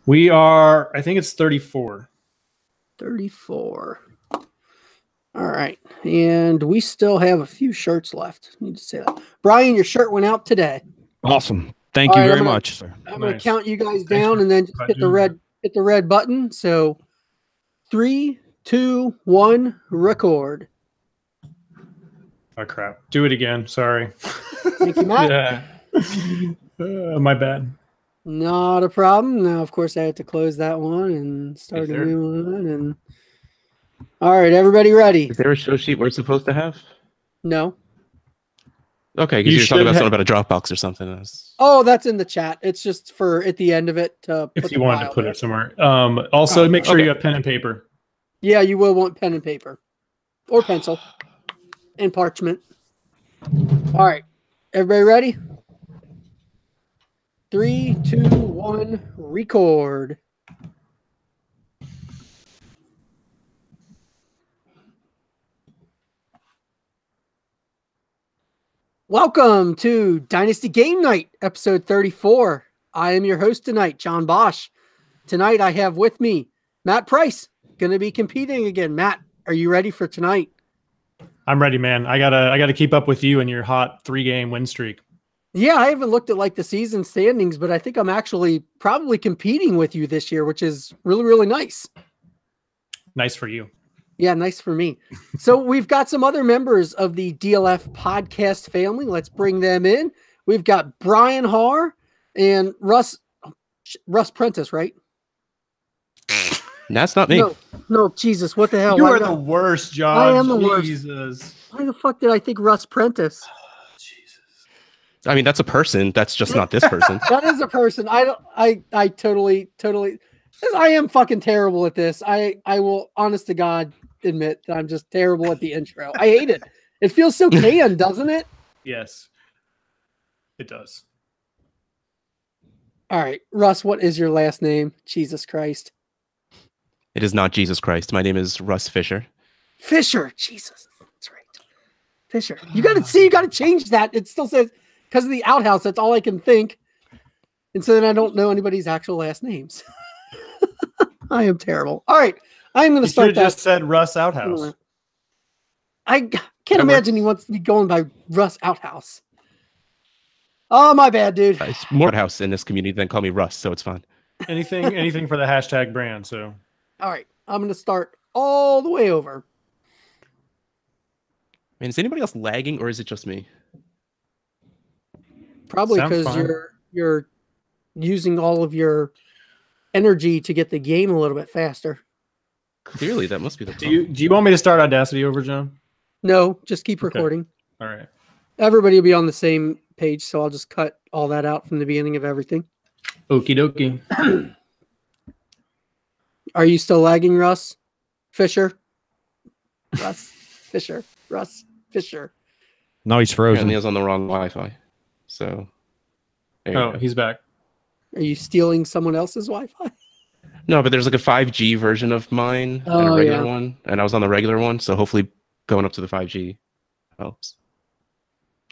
We are, I think it's 34. 34. All right. And we still have a few shirts left. I need to say that. Brian, your shirt went out today. Awesome. Thank you very much, sir. I'm going to count you guys down and then just hit the red button. So 3, 2, 1, record. Oh, crap. Do it again. Sorry. Thank you, Matt. My bad. Not a problem. Now, of course, I have to close that one and start a new one. And all right, everybody ready? Is there a show sheet we're supposed to have? No. Okay, because you're talking about something about a Dropbox or something. Oh, that's in the chat. It's just for at the end of it. If you wanted to put it somewhere. Also, make sure you have pen and paper. Yeah, you will want pen and paper. Or pencil. And parchment. All right. Everybody ready? 3, 2, 1, record. Welcome to Dynasty Game Night, episode 34. I am your host tonight, John Bosch. Tonight I have with me Matt Price, going to be competing again. Matt, are you ready for tonight? I'm ready, man. I gotta keep up with you and your hot 3-game win streak. Yeah, I haven't looked at like the season standings, but I think I'm actually probably competing with you this year, which is really, really nice. Nice for you. Yeah, nice for me. So we've got some other members of the DLF podcast family. Let's bring them in. We've got Brian Haar and Russ Prentice, right? That's not me. No, Jesus, what the hell? You are the worst, John. I am the Jesus. worst. Why the fuck did I think Russ Prentice? I mean, that's a person. That's just not this person. That is a person. I totally. I am fucking terrible at this. I will, honest to God, admit that I'm just terrible at the intro. I hate it. It feels so canned, doesn't it? Yes, it does. All right, Russ, what is your last name? Jesus Christ. It is not Jesus Christ. My name is Russ Fisher. Fisher. Jesus. That's right. Fisher. You got to change that. It still says, because of the outhouse, that's all I can think. And so then I don't know anybody's actual last names. I am terrible. All right. I'm going to start that. Just said Russ Outhouse. I can't imagine he wants to be going by Russ Outhouse. Oh, my bad, dude. It's more Outhouse in this community than call me Russ, so it's fine. Anything for the hashtag brand. So, all right. I'm going to start all the way over. Man, is anybody else lagging, or is it just me? Probably because you're using all of your energy to get the game a little bit faster. Clearly, that must be the problem. Do you want me to start Audacity over, John? No, just keep recording. All right. Everybody will be on the same page, so I'll just cut all that out from the beginning of everything. Okie dokie. Are you still lagging, Russ Fisher? Russ Fisher. No, he's frozen. Apparently, he was on the wrong Wi-Fi. So, he's back. Are you stealing someone else's Wi-Fi? No, but there's like a 5G version of mine and a regular one, and I was on the regular one, so hopefully going up to the 5G helps.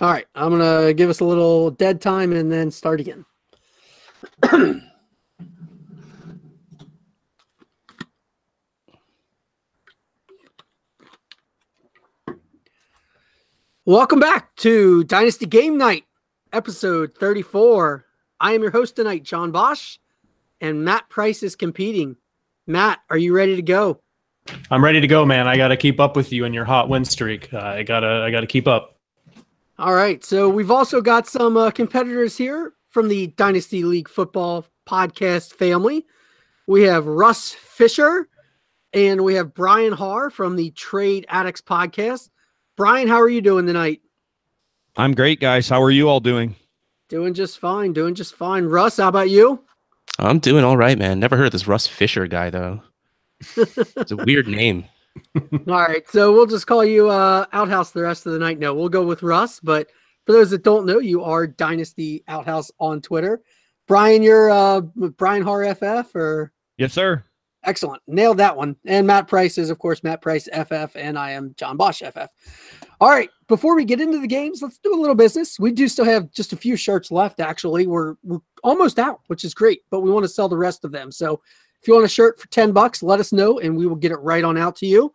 All right, I'm going to give us a little dead time and then start again. Welcome back to Dynasty Game Night, episode 34. I am your host tonight, John Bosch, and Matt Price is competing. Matt, are you ready to go? I'm ready to go, man. I got to keep up with you in your hot win streak. I gotta keep up. All right. So we've also got some competitors here from the Dynasty League Football podcast family. We have Russ Fisher and we have Brian Haar from the Trade Addicts podcast. Brian, how are you doing tonight? I'm great, guys. How are you all doing? Doing just fine. Russ, how about you? I'm doing all right, man. Never heard of this Russ Fisher guy, though. It's a weird name. All right. So we'll just call you Outhouse the rest of the night. No, we'll go with Russ. But for those that don't know, you are Dynasty Outhouse on Twitter. Brian, you're Brian Haar FF or? Yes, sir. Excellent. Nailed that one. And Matt Price is, of course, Matt Price FF, and I am John Bosch FF. All right, before we get into the games, let's do a little business. We do still have just a few shirts left, actually. We're almost out, which is great, but we want to sell the rest of them. So if you want a shirt for $10, let us know, and we will get it right on out to you.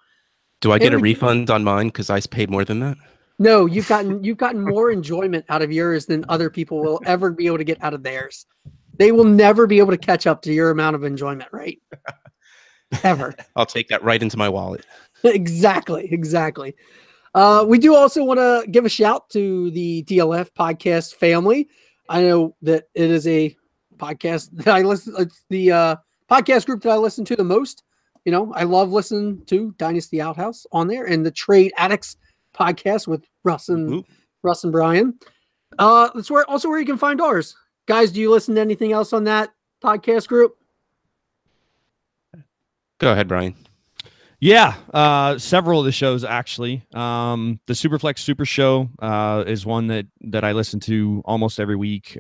Do I get a refund on mine because I paid more than that? No, you've gotten more enjoyment out of yours than other people will ever be able to get out of theirs. They will never be able to catch up to your amount of enjoyment, right? Ever. I'll take that right into my wallet. Exactly. We do also want to give a shout to the DLF podcast family. I know that it is a podcast that I listen. It's the podcast group that I listen to the most. You know, I love listening to Dynasty Outhouse on there and the Trade Addicts podcast with Russ and Brian. That's where you can find ours. Guys, do you listen to anything else on that podcast group? Go ahead, Brian. Yeah, several of the shows actually. The Superflex Super Show is one that I listen to almost every week.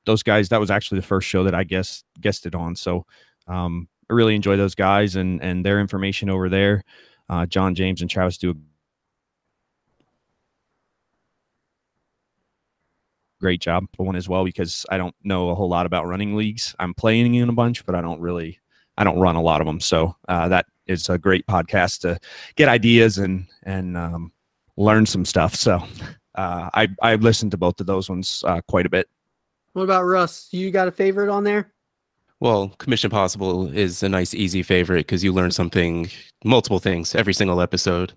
Those guys, that was actually the first show that I guested on. So I really enjoy those guys and their information over there. John, James, and Travis do a great job for one as well, because I don't know a whole lot about running leagues. I'm playing in a bunch, but I don't run a lot of them. So that is a great podcast to get ideas and learn some stuff. So I listened to both of those ones quite a bit. What about Russ? You got a favorite on there? Well, Commission Possible is a nice, easy favorite because you learn multiple things every single episode.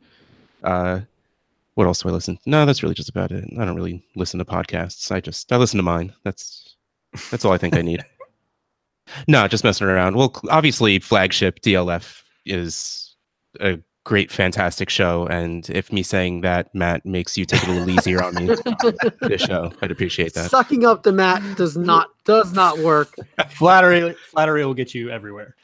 What else do I listen? No, that's really just about it. I don't really listen to podcasts. I listen to mine. That's all I think I need. No, just messing around. Well, obviously, Flagship DLF is a great, fantastic show. And if me saying that, Matt, makes you take it a little easier on me, this show, I'd appreciate that. Sucking up to Matt does not work. Flattery will get you everywhere.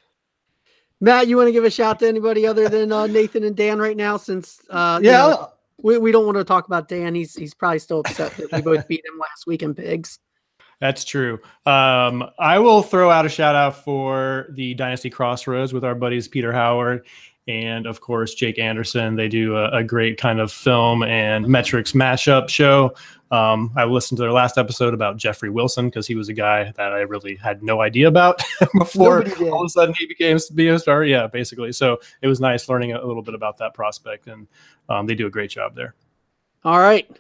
Matt, you want to give a shout to anybody other than Nathan and Dan right now? Since we don't want to talk about Dan. He's probably still upset that we both beat him last week in Pigs. That's true. I will throw out a shout out for the Dynasty Crossroads with our buddies Peter Howard and, of course, Jake Anderson. They do a great kind of film and metrics mashup show. I listened to their last episode about Jeffrey Wilson because he was a guy that I really had no idea about before all of a sudden he became a star. Yeah, basically. So it was nice learning a little bit about that prospect, and they do a great job there. All right.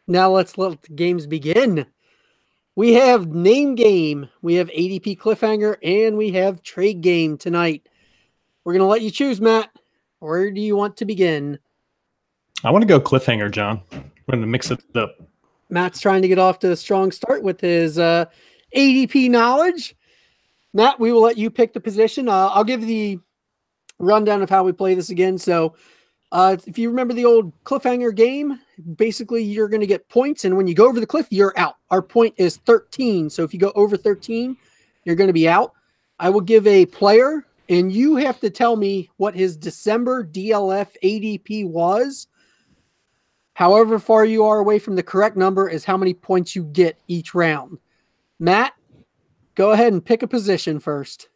Now let's let the games begin. We have name game, we have ADP cliffhanger, and we have trade game tonight. We're going to let you choose, Matt. Where do you want to begin? I want to go cliffhanger, John. We're going to mix it up. Matt's trying to get off to a strong start with his ADP knowledge. Matt, we will let you pick the position. I'll give the rundown of how we play this again. So if you remember the old cliffhanger game, basically you're going to get points, and when you go over the cliff, you're out. Our point is 13, so if you go over 13, you're going to be out. I will give a player, and you have to tell me what his December DLF ADP was. However far you are away from the correct number is how many points you get each round. Matt, go ahead and pick a position first.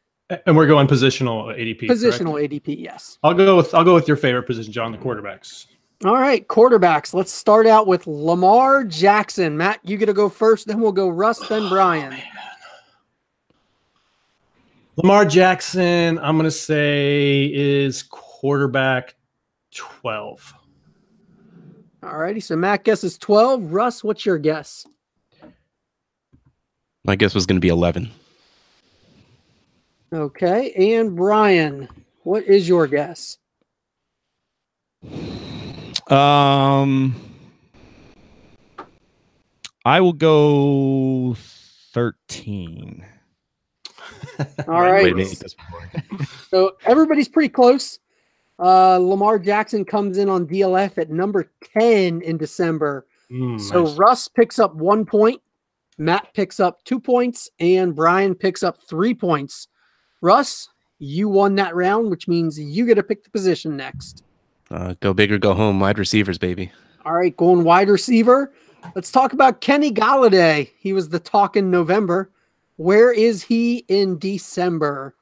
And we're going positional ADP. Positional correct? ADP, yes. I'll go with your favorite position, John, the quarterbacks. All right, quarterbacks. Let's start out with Lamar Jackson. Matt, you get to go first, then we'll go Russ, then Brian. Lamar Jackson, I'm going to say is quarterback 12. All righty, so Matt guesses 12. Russ, what's your guess? My guess was going to be 11. Okay, and Brian, what is your guess? I will go 13. All right. So everybody's pretty close. Lamar Jackson comes in on DLF at number 10 in December. So nice. Russ picks up 1 point, Matt picks up 2 points, and Brian picks up 3 points. Russ, you won that round, which means you get to pick the position next. Go big or go home, wide receivers, baby. All right, going wide receiver. Let's talk about Kenny Golladay. He was the talk in November. Where is he in December?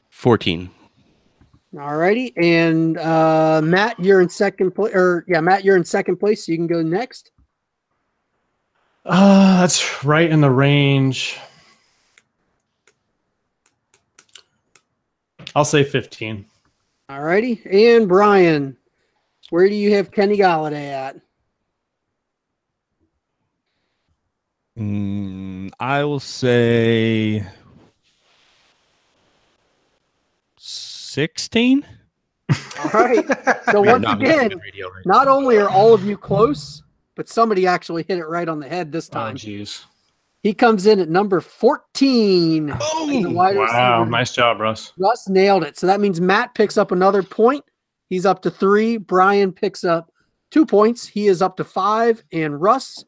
14. All righty. And Matt, you're in second place. Matt, you're in second place, so you can go next. That's right in the range. I'll say 15. All righty. And Brian, where do you have Kenny Galladay at? I will say 16. All right. So once again, not only are all of you close, but somebody actually hit it right on the head this time. Oh, jeez. He comes in at number 14. Oh, wow. Nice job, Russ. Russ nailed it. So that means Matt picks up another point. He's up to 3. Brian picks up 2 points. He is up to 5. And Russ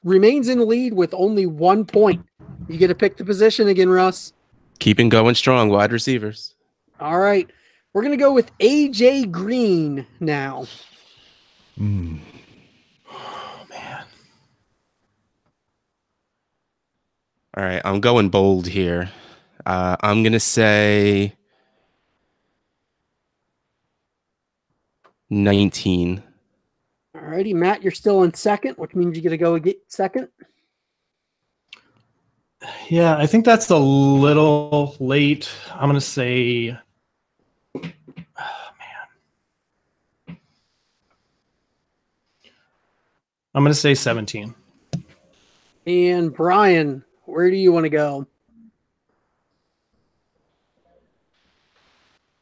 remains in the lead with only 1 point. You get to pick the position again, Russ. Keeping going strong, wide receivers. All right. We're going to go with AJ Green now. Oh, man. All right, I'm going bold here. I'm going to say 19. All righty, Matt, you're still in second, which means you get to go get second. Yeah, I think that's a little late. I'm going to say, I'm going to say 17. And Brian, where do you want to go?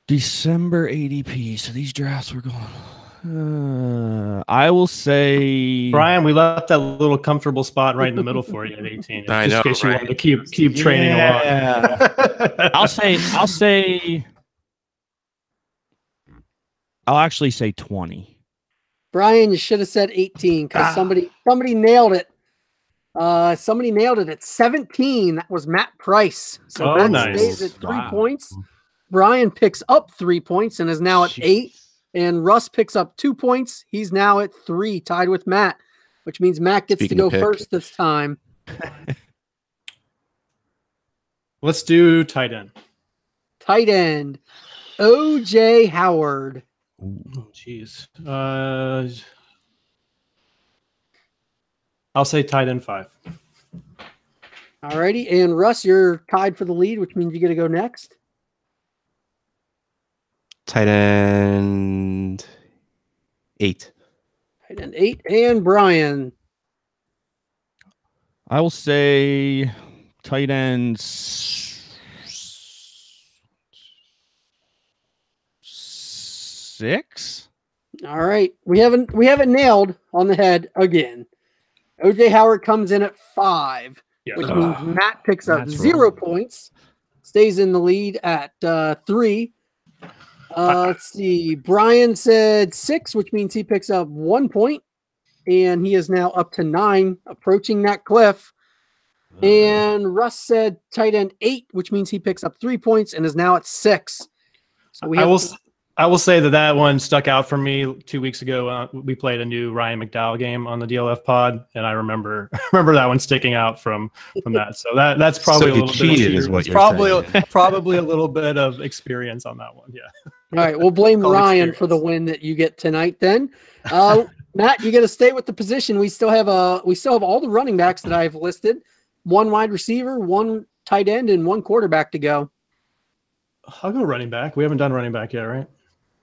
December ADP. So these drafts were going. I will say, Brian, we left that little comfortable spot right in the middle for you at 18. I just know, in case you right? wanted to keep training along. I'll actually say 20. Brian, you should have said 18 because somebody nailed it. Somebody nailed it at 17. That was Matt Price. So Matt stays at 3 points. Brian picks up 3 points and is now at 8. And Russ picks up 2 points. He's now at 3, tied with Matt, which means Matt gets to go first this time. Let's do tight end. Tight end, OJ Howard. Oh, jeez. I'll say tight end 5. All righty. And Russ, you're tied for the lead, which means you get to go next. Tight end 8. Tight end 8. And Brian. I will say tight end 6. All right. We haven't nailed on the head again. OJ Howard comes in at 5, which means Matt picks up 0 points, stays in the lead at 3. Let's see. Brian said 6, which means he picks up 1 point, and he is now up to 9, approaching that cliff. And Russ said tight end 8, which means he picks up 3 points and is now at 6. So I will say that one stuck out for me 2 weeks ago. We played a new Ryan McDowell game on the DLF pod, and I remember that one sticking out from that. So that's probably a little cheated, is what you're probably a little bit of experience on that one. Yeah. All right, we'll blame Ryan for the win that you get tonight. Then, Matt, you got to stay with the position. We still have all the running backs that I've listed: 1 wide receiver, 1 tight end, and 1 quarterback to go. I'll go running back. We haven't done running back yet, right?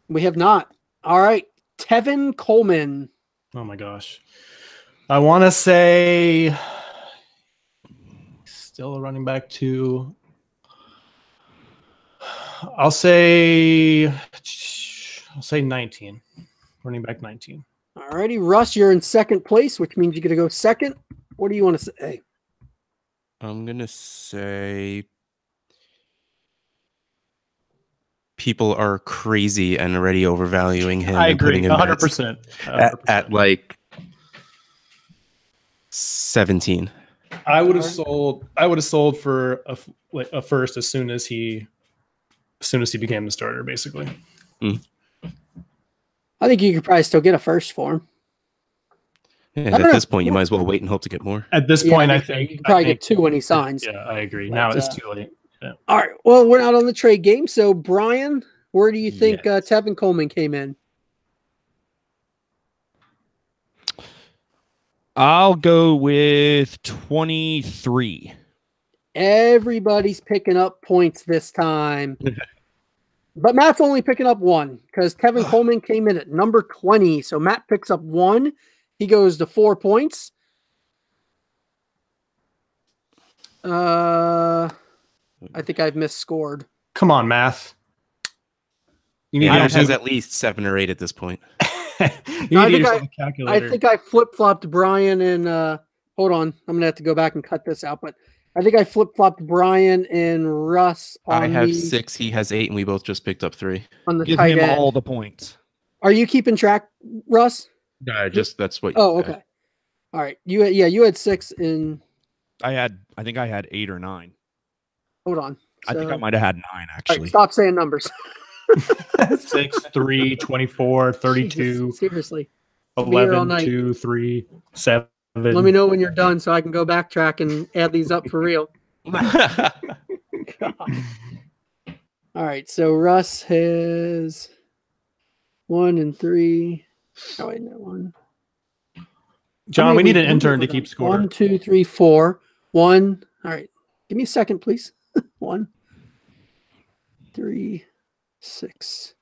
We have not. All right. Tevin Coleman. Oh, my gosh. I want to say still a running back 2. I'll say 19. Running back 19. All righty. Russ, you're in second place, which means you get to go second. What do you want to say? I'm going to say people are crazy and already overvaluing him. I and agree, putting him 100%. At like 17. I would have sold for a first as soon as he became the starter, basically. I think you could probably still get a first for him. And at this point, you might as well wait and hope to get more. At this point, I think you can probably get 2 when he signs. Yeah, I agree. Now it's too late. Yeah. All right. Well, we're not on the trade game. So, Brian, Where do you think Yes. Tevin Coleman came in? I'll go with 23. Everybody's picking up points this time. But Matt's only picking up one because Tevin Coleman came in at number 20. So Matt picks up one. He goes to 4 points. I think I've misscored. Come on, math. You need Anders to has at least 7 or 8 at this point. you need to use a calculator. I think I flip-flopped Brian and hold on. I'm going to have to go back and cut this out. But I think I flip-flopped Brian and Russ on I have 6, he has 8, and we both just picked up 3. on the Give tight him end. all the points. Are you keeping track, Russ? That's what. Oh, okay. All right. You had 6 in. I think I had 8 or 9. Hold on. I think I So- might have had 9 All right, actually. stop saying numbers. 6, 3, 24, 32, Jesus, seriously. Be here all 11, night. 2, 3, 7. Let me know when you're done so I can go backtrack and add these up for real. All right. So Russ has 1 and 3. Oh, wait, no, 1. John, we need an intern to keep score. 1, 2, 3, 4. 1. All right. Give me a second, please. 1, 3, 6.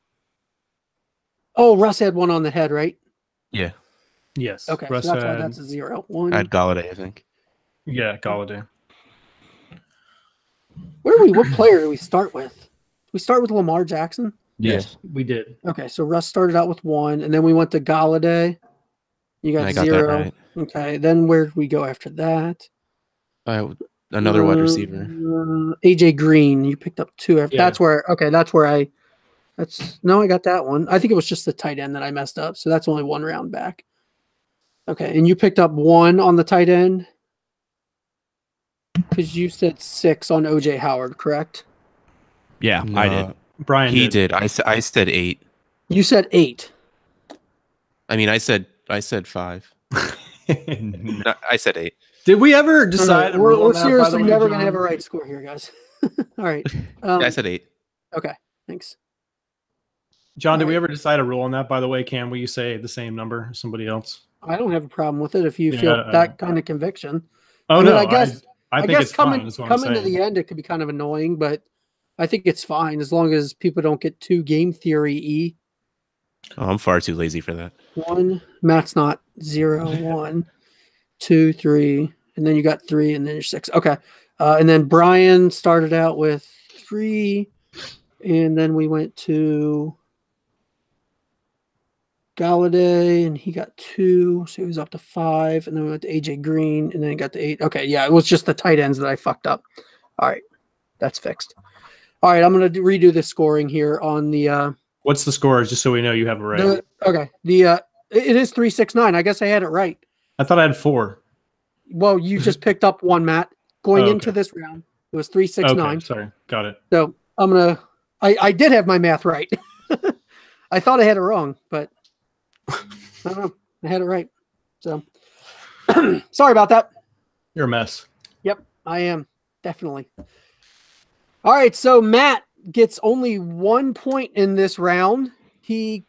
Oh, Russ had 1 on the head, right? Yeah, Yes. Okay. Russ So that's why had- that's a 0. 1. I had Galladay, I think. Yeah, Galladay. What player do we start with? We start with Lamar Jackson. Yes. We did. Okay, so Russ started out with 1, and then we went to Galladay. You got I got 0. that right. Okay, then where did we go after that? Another wide receiver. AJ Green. You picked up 2. Yeah. That's where. Okay, that's where I. I got that one. I think it was just the tight end that I messed up. So that's only 1 round back. Okay, and you picked up 1 on the tight end because you said 6 on OJ Howard, correct? Yeah, I did. Brian He did. did. I said 8. You said 8. I mean, I said 5. No, I said 8. Did we ever decide? We're seriously never going to have a right score here, guys. All right. I said 8. Okay, thanks. John, did we Alright. ever decide a rule on that? By the way, can we say the same number as somebody else? I don't have a problem with it if you Yeah, feel that kind of conviction. Oh I mean, no, I guess I think guess it's fine. coming Is what I'm coming to saying. the end, it could be kind of annoying, but I think it's fine as long as people don't get too game theory-y. Oh, I'm far too lazy for that. 1, Matt's not 0, 1, 2, 3, and then you got 3, and then you're 6. Okay, and then Brian started out with 3, and then we went to Galladay, and he got 2, so he was up to 5, and then we went to AJ Green, and then he got to 8. Okay, yeah, it was just the tight ends that I fucked up. All right, that's fixed. All right, I'm gonna redo the scoring here on the. What's the score? Just so we know you have it right. It is 369. I guess I had it right. I thought I had 4. Well, you just picked up 1, Matt. Going Oh, into okay. this round, it was 369. Okay, sorry, got it. So I'm gonna. I did have my math right. I thought I had it wrong, but I don't know. I had it right. So sorry about that. You're a mess. Yep, I am definitely. All right, so Matt gets only 1 point in this round. He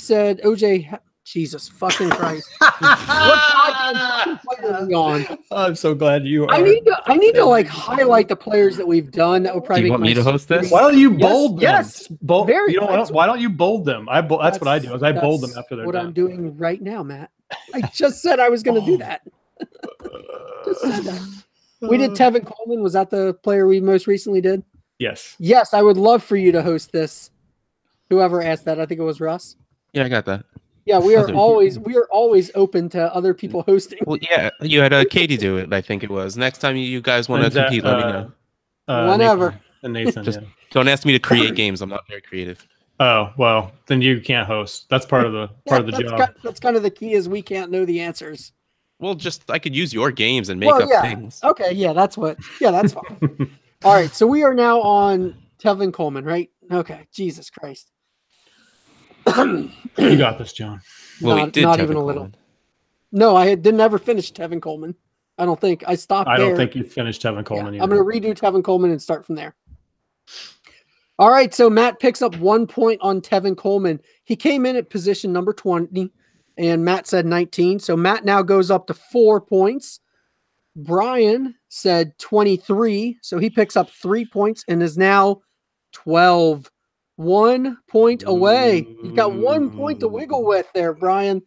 said OJ. Jesus fucking Christ! What podcast are we on? I'm so glad you are. I need to like highlight the players that we've done. That would probably. Do you make want me my to host this? screen- Why don't you bold them? Yes. Bold, Very- you know, that's- why don't you bold them? That's what I do. Is I bold them That's after they're what done. I'm doing right now, Matt. I just said I was going to do that. Just said that. We did Tevin Coleman. Was that the player we most recently did? Yes. Yes, I would love for you to host this. Whoever asked that, I think it was Russ. Yeah, I got that. Yeah, we are Okay. always open to other people hosting. Well, yeah, you had Katie do it. I think it was. Next time you guys want to Is that, compete, let me know. Whenever. Nathan, Just- yeah. Don't ask me to create games. I'm not very creative. Oh well, then you can't host. That's part of the job. That's kind of the key is we can't know the answers. Well, I could use your games and make up yeah. things. Okay, yeah, that's fine. All right, so we are now on Tevin Coleman, right? Okay, Jesus Christ. You got this, John. Well, we not did not Tevin even a little. Coleman. No, I didn't ever finish Tevin Coleman. I don't think I stopped I there. don't think you finished Tevin Coleman Yeah, either. I'm going to redo Tevin Coleman and start from there. All right, so Matt picks up 1 point on Tevin Coleman. He came in at position number 20, and Matt said 19. So Matt now goes up to 4 points. Brian said 23, so he picks up 3 points and is now 12. 1 point away. You've got 1 point to wiggle with there, Brian.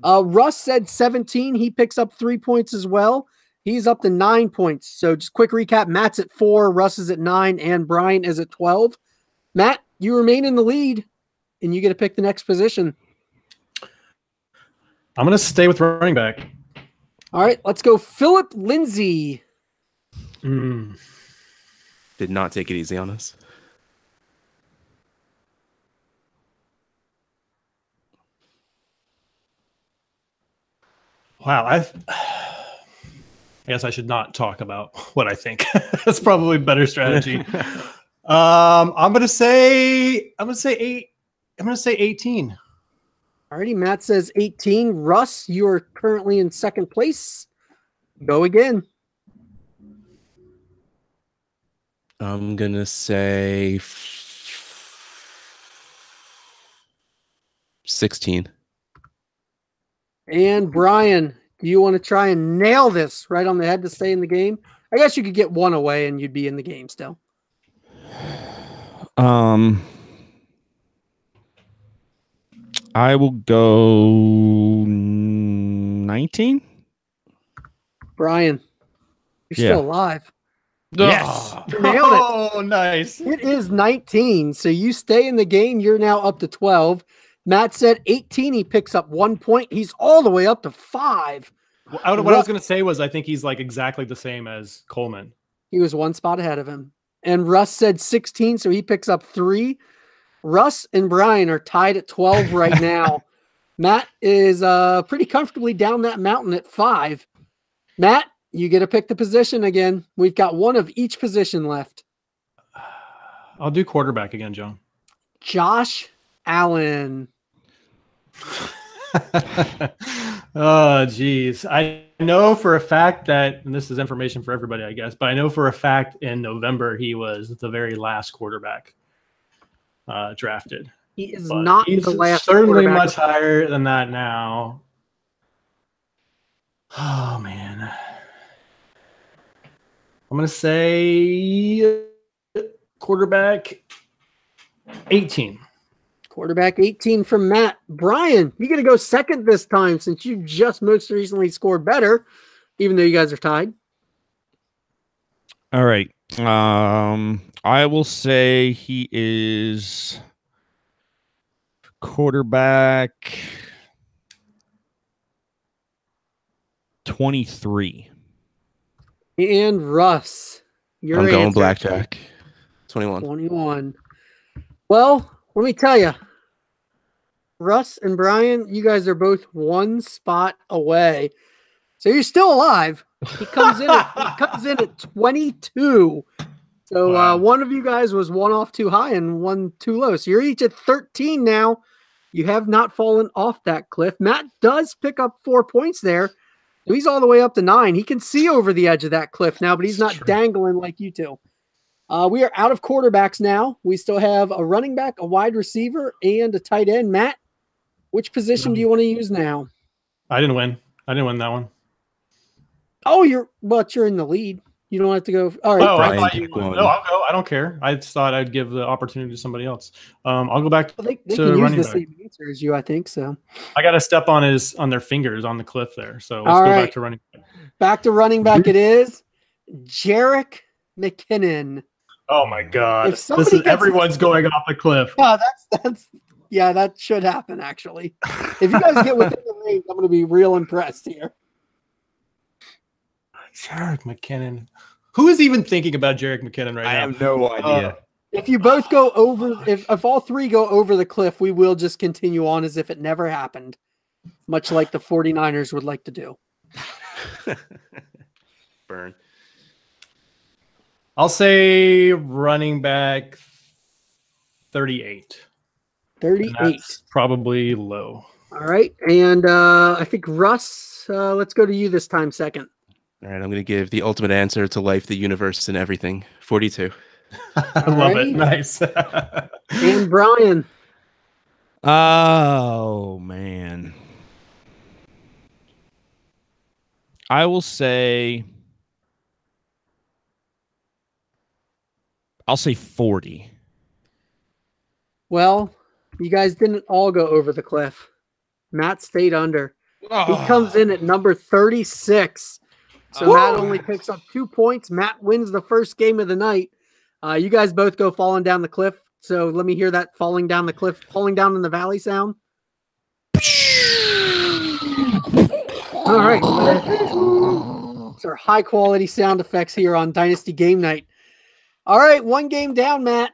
Russ said 17. He picks up 3 points as well. He's up to 9 points. So just quick recap. Matt's at 4, Russ is at 9, and Brian is at 12. Matt, you remain in the lead, and you get to pick the next position. I'm going to stay with running back. All right, let's go Philip Lindsay. Did not take it easy on us. Wow, I guess I should not talk about what I think. That's probably a better strategy. I'm gonna say 18. Alrighty, Matt says 18. Russ, you are currently in second place. Go again. I'm gonna say 16. And Brian, do you want to try and nail this right on the head to stay in the game? I guess you could get one away and you'd be in the game still. I will go 19. Brian, you're still alive. Yes. You nailed it. Oh, nice. It is 19. So you stay in the game. You're now up to 12. Matt said 18. He picks up 1 point. He's all the way up to 5. What I was going to say was I think he's like exactly the same as Coleman. He was 1 spot ahead of him. And Russ said 16, so he picks up 3. Russ and Brian are tied at 12 right now. Matt is pretty comfortably down that mountain at 5. Matt, you get to pick the position again. We've got one of each position left. I'll do quarterback again, John. Josh Allen. Oh, geez. I know for a fact that, and this is information for everybody, I guess, but I know for a fact in November he was the very last quarterback drafted. He is But not he's the last certainly quarterback. much higher than that now. Oh, man. I'm going to say quarterback 18. Quarterback 18 from Matt. Brian, you're going to go second this time since you just most recently scored better, even though you guys are tied. All right. I will say he is quarterback 23. And Russ, your I'm going answer. blackjack. 21. 21. Well, let me tell you, Russ and Brian, you guys are both 1 spot away. So you're still alive. He comes in at 22. So Wow. one of you guys was 1 off too high and 1 too low. So you're each at 13 now. You have not fallen off that cliff. Matt does pick up 4 points there. So he's all the way up to 9. He can see over the edge of that cliff now, but he's not dangling like you two. We are out of quarterbacks now. We still have a running back, a wide receiver, and a tight end. Matt, which position do you want to use now? I didn't win that one. Oh, you're in the lead. You don't have to go. All right. Oh, Brian, I thought keep you going. No, I'll go. I don't care. I just thought I'd give the opportunity to somebody else. I'll go back They to can use running the back. same answer as you, I think so. I got to step on their fingers on the cliff there. So let's All go right. back to running back. Back to running back it is. Jarek McKinnon. Oh my God! If somebody gets- Everyone's going off the cliff. Oh, that should happen, actually. If you guys get within the range, I'm going to be real impressed here. Jarek McKinnon. Who is even thinking about Jarek McKinnon right now? I have no idea. If you both go over, if all 3 go over the cliff, we will just continue on as if it never happened, much like the 49ers would like to do. Burn. I'll say running back 38. 38. That's probably low. All right. And I think Russ, let's go to you this time second. All right, I'm going to give the ultimate answer to life, the universe, and everything. 42. I love it. Nice. And Brian. Oh, man. I will say, I'll say 40. Well, you guys didn't all go over the cliff. Matt stayed under. Oh. He comes in at number 36. So Matt only picks up 2 points. Matt wins the first game of the night. You guys both go falling down the cliff. So let me hear that falling down the cliff, falling down in the valley sound. All right. These are high quality sound effects here on Dynasty Game Night. All right, 1 game down, Matt.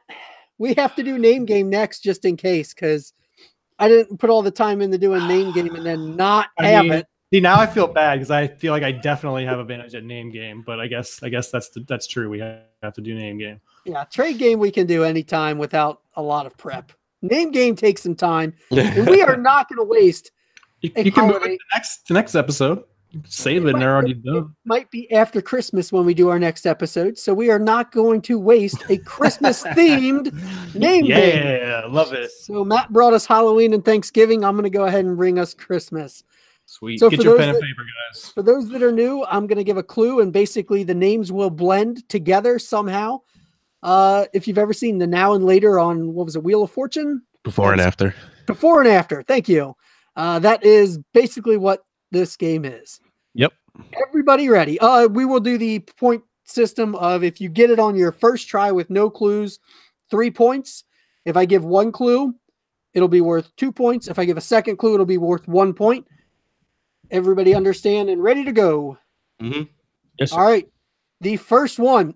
We have to do name game next just in case, because I didn't put all the time into doing name game and then not have it. See, now I feel bad because I feel like I definitely have advantage at name game, but I guess that's true. We have to do name game. Yeah, trade game we can do anytime without a lot of prep. Name game takes some time, and we are not going to waste. You can move it to the next episode. Save it and they're already done. It might be after Christmas when we do our next episode, so we are not going to waste a Christmas-themed name game. Yeah, love it. So Matt brought us Halloween and Thanksgiving. I'm going to go ahead and bring us Christmas. Sweet. So Get your pen and paper, guys. For those that are new, I'm going to give a clue, and basically the names will blend together somehow. If you've ever seen the now and later on, what was it, Wheel of Fortune? Before and after. Before and after. Thank you. That is basically what this game is. Yep. Everybody ready? We will do the point system of if you get it on your first try with no clues, 3 points. If I give 1 clue, it'll be worth 2 points. If I give a second clue, it'll be worth 1 point. Everybody understand and ready to go? Mm-hmm. Yes, sir. All right. The first one.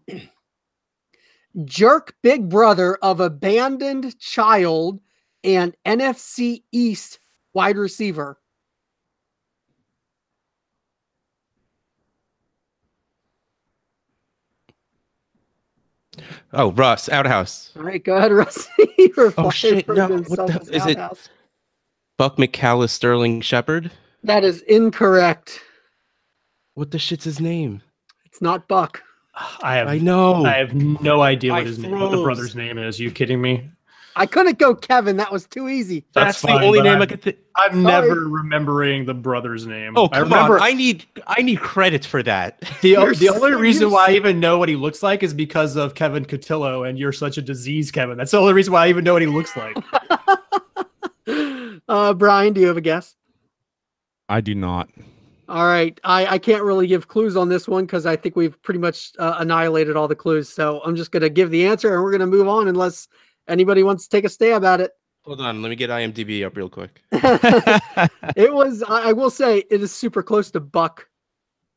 Jerk big brother of abandoned child and NFC East wide receiver. Oh, Russ, Outhouse. All right, go ahead, Russ. Oh, shit. No, what the is it? Buck McCallus Sterling Shepard? That is incorrect. What the shit's his name? It's not Buck. I know. I have no idea what what the brother's name is. You kidding me? I couldn't go Kevin. That was too easy. That's fine, the only but name I could think. I'm never remembering the brother's name. Oh, I come remember, on. I need credit for that. The only reason why I even know what he looks like is because of Kevin Cotillo, and you're such a disease, Kevin. That's the only reason why I even know what he looks like. Brian, do you have a guess? I do not. All right. I can't really give clues on this one because I think we've pretty much annihilated all the clues. So I'm just going to give the answer and we're going to move on unless anybody wants to take a stab at it. Hold on. Let me get IMDb up real quick. It was, I will say, it is super close to Buck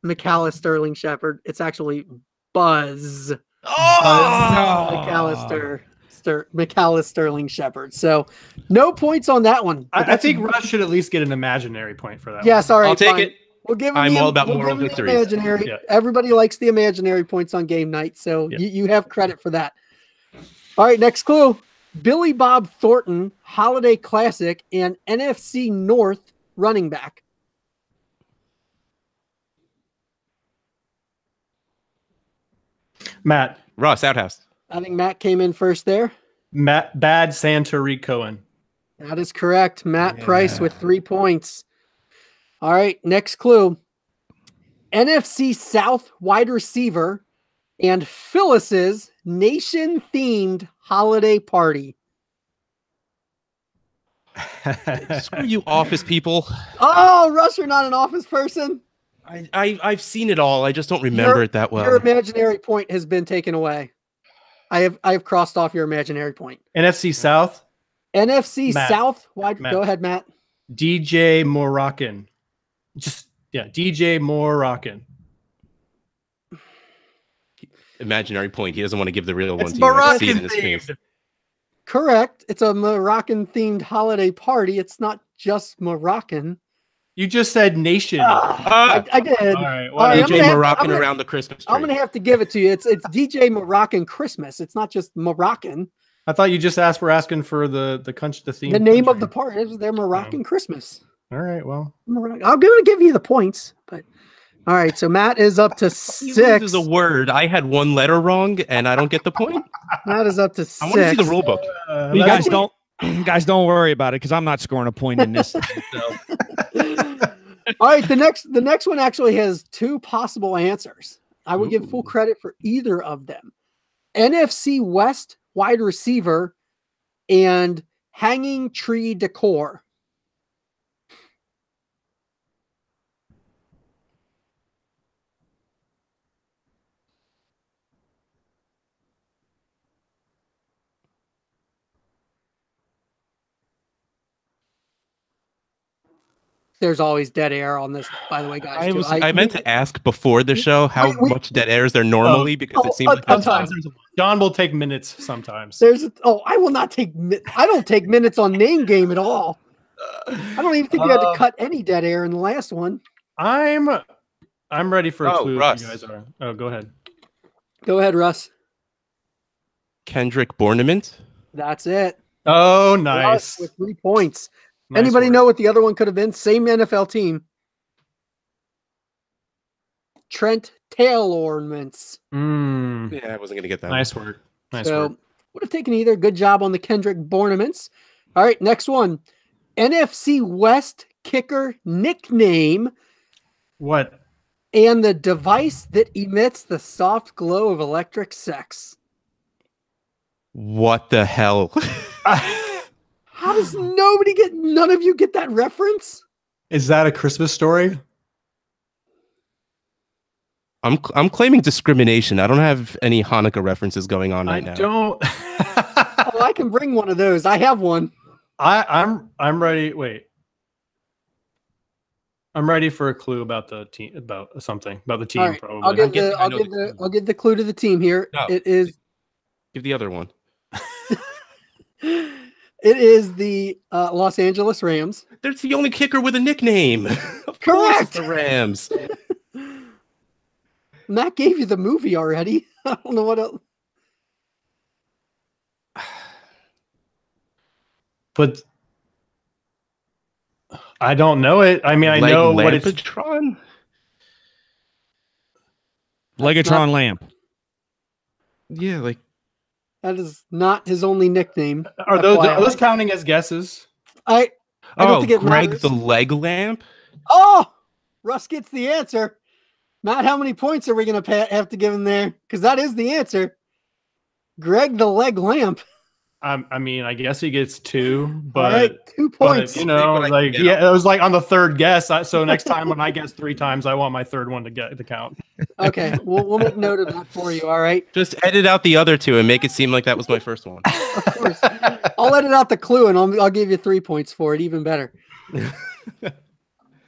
McCallus Sterling Shepard. It's actually Buzz. Oh! McCallus Sterling Shepard. So no points on that one. I think Russ should at least get an imaginary point for that. Yes, all right. I'll take fine. it. We'll give him I'm the, all about we'll moral give him the victories. imaginary. Yeah. Everybody likes the imaginary points on game night, so Yeah. you have credit for that. All right, next clue. Billy Bob Thornton, Holiday Classic, and NFC North running back. Matt. Ross, Outhouse. I think Matt came in first there. Matt Bad Santori Cohen. That is correct. Matt Price with 3 points. All right, next clue. NFC South wide receiver and Phyllis's nation-themed holiday party. Screw you, office people. Oh, Russ, you're not an office person? I've seen it all. I just don't remember it that well. Your imaginary point has been taken away. I have crossed off your imaginary point. NFC South. NFC Matt. South wide. Matt. Go ahead, Matt. DJ Moroccan. DJ Moroccan. Imaginary point. He doesn't want to give the real one It's to you. I see it in Moroccan his face. themed. Correct. It's a Moroccan-themed holiday party. It's not just Moroccan. You just said nation. I did. All right. All right, I'm DJ gonna have- Moroccan I'm gonna- around the Christmas tree. I'm going to have to give it to you. It's DJ Moroccan Christmas. It's not just Moroccan. I thought you just were asking for the country, the theme. The name of country. the party is their Moroccan Christmas. All right. Well, I'm going to give you the points, but All right, so Matt is up to He 6. loses a word. I had one letter wrong, and I don't get the point. Matt is up to 6. I want to see the rule book. You guys don't worry about it because I'm not scoring a point in this. So. All right, the next one actually has 2 possible answers. I would give full credit for either of them. NFC West wide receiver and hanging tree decor. There's always dead air on this, by the way, guys. I meant to ask before the show how much dead air is there normally because it seems like sometimes John will take minutes sometimes. I will not take. I don't take minutes on name game at all. I don't even think you had to cut any dead air in the last one. I'm ready for a clue. Russ. If you guys are. Oh, go ahead. Go ahead, Russ. Kendrick Bournemouth. That's it. Oh, nice. Russ with 3 points. Nice Anybody work. know what the other one could have been? Same NFL team. Trent Tail Ornaments. Yeah, I wasn't gonna get that. Nice work. Nice So work. would have taken either. Good job on the Kendrick Bournements. All right, next one. NFC West kicker nickname What? and the device that emits the soft glow of electric sex. What the hell? How does none of you get that reference? Is that a Christmas story? I'm claiming discrimination. I don't have any Hanukkah references going on right now. I don't. Oh, I can bring one of those. I have one. I'm ready. Wait. I'm ready for a clue about the team, about something about the team. All right, probably. I'll give the clue to the team here. No. It is Give the other one. It is the Los Angeles Rams. There's the only kicker with a nickname. Of course Correct. it's the Rams. Matt gave you the movie already. I don't know what else. But I don't know it. I mean, I know what it's. Lampatron? Legatron lamp. Yeah, like That is not his only nickname. Are those counting as guesses? I don't think it Greg matters. the leg lamp. Oh, Russ gets the answer. Matt, how many points are we going to have to give him there? Because that is the answer. Greg the leg lamp. I mean, I guess he gets 2, but, All right, 2 points. but, you know, like it was like on the 3rd guess. So next time when I guess 3 times, I want my 3rd one to count. Okay, we'll make note of that for you. All right. Just edit out the other 2 and make it seem like that was my first one. Of course. I'll edit out the clue and I'll give you 3 points for it. Even better.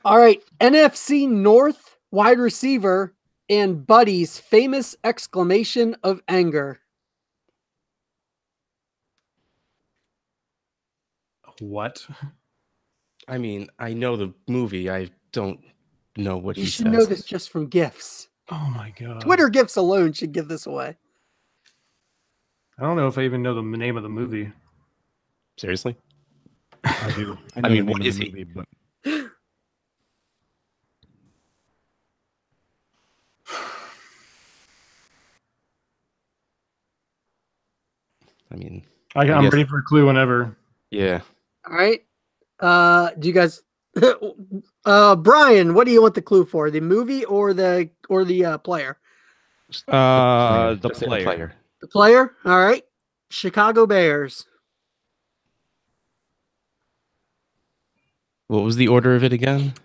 All right. NFC North wide receiver and Buddy's famous exclamation of anger. What? I mean, I know the movie. I don't know what You he should says. know this just from GIFs. Oh my god! Twitter GIFs alone should give this away. I don't know if I even know the name of the movie. Seriously? I do. I mean, what is he? But... I mean, I'm guess- ready for a clue whenever. yeah. All right. Do you guys Brian, what do you want the clue for? The movie or the player? The Just say player. The player? All right. Chicago Bears. What was the order of it again?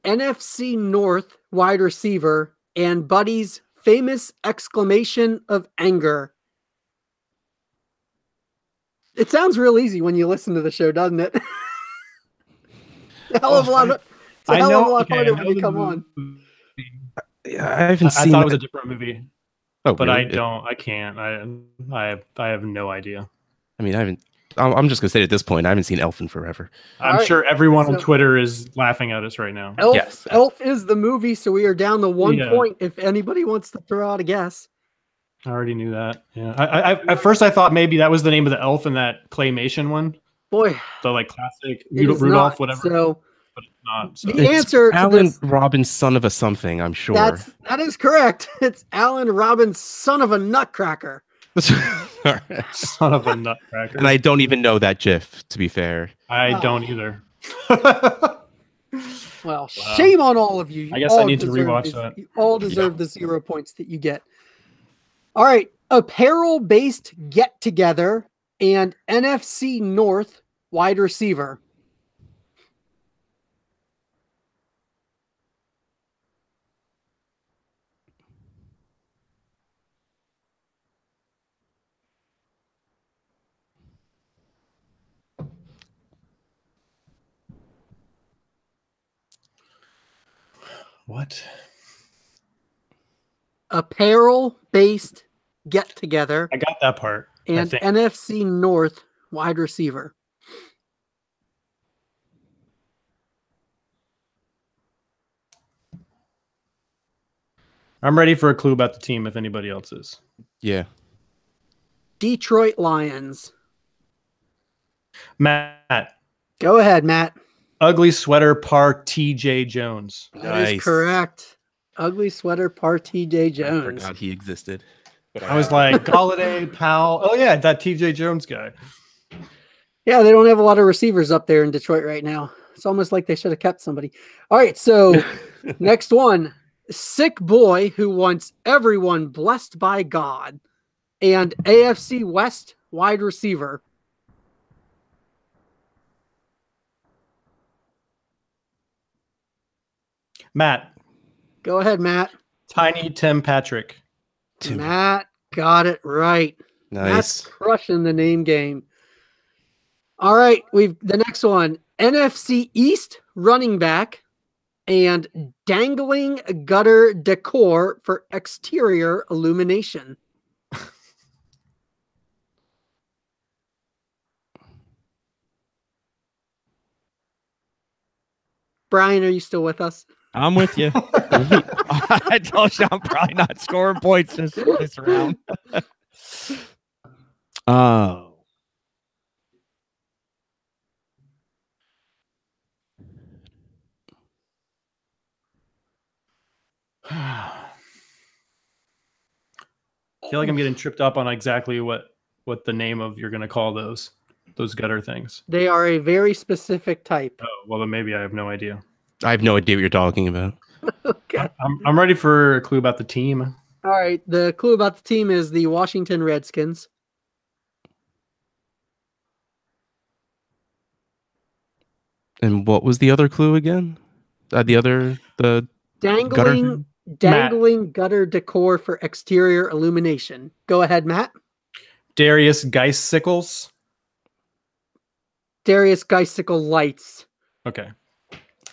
NFC North wide receiver and Buddy's famous exclamation of anger. It sounds real easy when you listen to the show, doesn't it? It's a hell of a lot harder when you come on. Yeah, I haven't I seen. thought it was a different movie, Oh, but really? I can't. I have no idea. I mean, I haven't. I'm just gonna say at this point, I haven't seen Elf in forever. All I'm right, sure everyone on so- Twitter is laughing at us right now. Elf, Yes. Elf is the movie, so we are down to 1 Yeah. point if anybody wants to throw out a guess. I already knew that. Yeah. I at first I thought maybe that was the name of the elf in that claymation one, Boy, the like classic it is Rudolph, not. whatever. So not. So. The answer to Alan this, Robbins, son of a something, I'm sure. that is correct. It's Alan Robbins, son of a nutcracker. Son of a nutcracker. And I don't even know that GIF, to be fair. I don't either. Well, shame on all of you. I guess I need to rewatch that. You all deserve the 0 points that you get. All right. Apparel-based get-together and NFC North wide receiver. What? Apparel-based get-together I got that part. and NFC North wide receiver. I'm ready for a clue about the team if anybody else is. Yeah. Detroit Lions. Matt. Go ahead, Matt. Ugly sweater par TJ Jones. That is correct. Ugly sweater par TJ I Jones. forgot he existed. But I was like, Galladay, Powell. Oh, yeah, that TJ Jones guy. Yeah, they don't have a lot of receivers up there in Detroit right now. It's almost like they should have kept somebody. All right, so next one. Sick boy who wants everyone blessed by God and AFC West wide receiver. Matt. Go ahead, Matt. Tiny Tim Patrick. Matt got it right. Nice. That's crushing the name game. All right, we've the next one. NFC East running back and dangling gutter decor for exterior illumination. Brian, are you still with us? I'm with you. I told you I'm probably not scoring points this round. Oh. I feel like I'm getting tripped up on exactly what the name of you're going to call those gutter things. They are a very specific type. Oh, well, then maybe I have no idea. I have no idea what you're talking about. Okay. I'm ready for a clue about the team. All right. The clue about the team is the Washington Redskins. And what was the other clue again? The Dangling gutter decor for exterior illumination. Go ahead, Matt. Darius Geist-Sickles. Darius Geist-Sickle lights. Okay.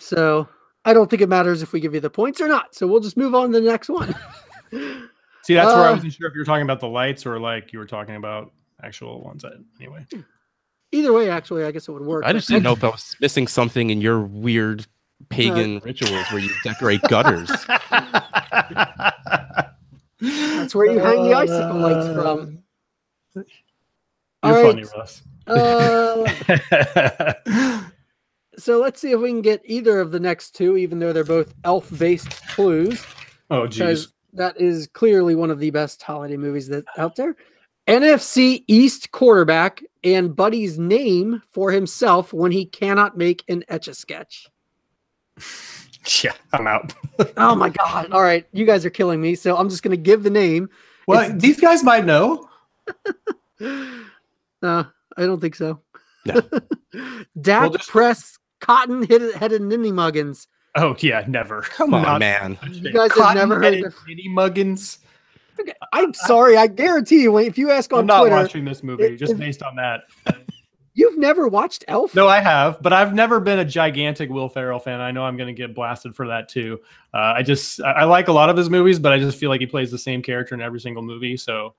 So I don't think it matters if we give you the points or not. So we'll just move on to the next one. See, that's where I wasn't sure if you were talking about the lights or like you were talking about actual ones. Anyway. Either way, actually, I guess it would work. I just didn't know if I was missing something in your weird pagan rituals where you decorate gutters. That's where you hang the icicle lights from. You're funny, Russ. So let's see if we can get either of the next two, even though they're both elf-based clues. Oh, geez. That is clearly one of the best holiday movies that's out there. NFC East quarterback and Buddy's name for himself when he cannot make an Etch-a-Sketch. Yeah, I'm out. Oh my God. All right. You guys are killing me. So I'm just going to give the name. Well, these guys might know. No, I don't think so. No. Dak Press cotton-headed ninny muggins. Oh, yeah, never. Come on, man. You guys have never heard of Ninny muggins. Okay, I'm sorry. I guarantee you, if you ask on I'm not Twitter, watching this movie just based on that. You've never watched Elf? No, I have, but I've never been a gigantic Will Ferrell fan. I know I'm going to get blasted for that too. I like a lot of his movies, but I just feel like he plays the same character in every single movie. So